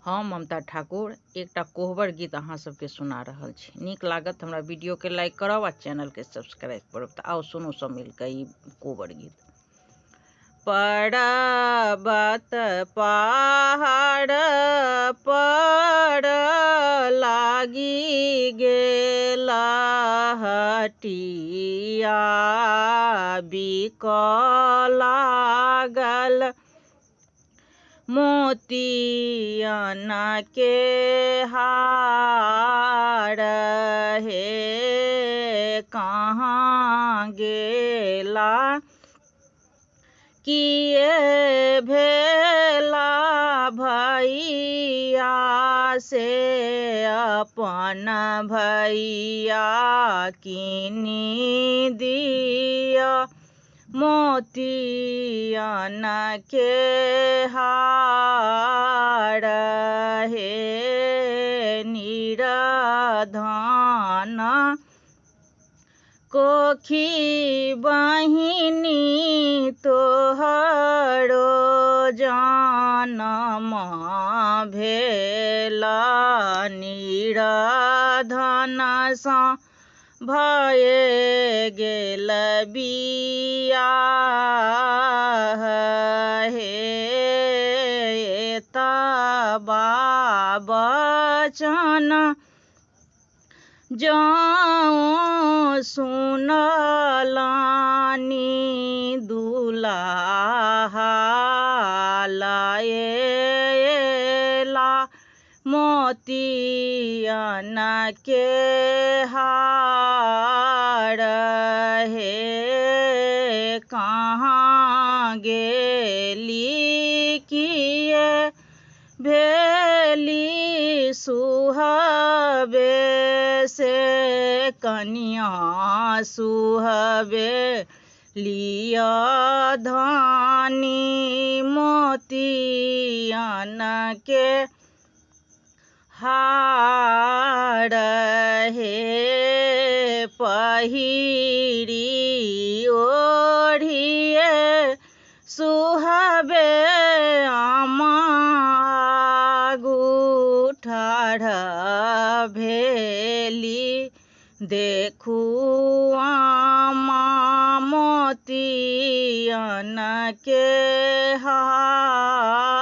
हम ममता ठाकुर एकटा कोहबर गीत अहाँ सबके सुना रहल छी। नीक लागत हमरा वीडियो के लाइक करब आ चैनल के सब्सक्राइब करब। तऽ आओ सुनू सब मिलकर ई कोहबर गीत। पर्वत पहाड़ पर लागी गेला हटिया बिक लागल मोतियन के हार हे कहाँ गेला किए भेला भैया से अपन भैया किनी दिया मोतियन के हार हे निराधन कोखी बहिनी तोहरो जनम भेला निराधन सँ भये गेल बियाह हे तबा बचन जाऊं सुनलानी दुलाहा लाएला मोतियन के हार हे कहाँ गेली किए भेली सुहबे से कन्या सुहबे लिया धानी मोतियन के हार हे पहिरी ओढ़िए सुहबे आगू ठाढ़ भेली देखू आमा मोतियन के हार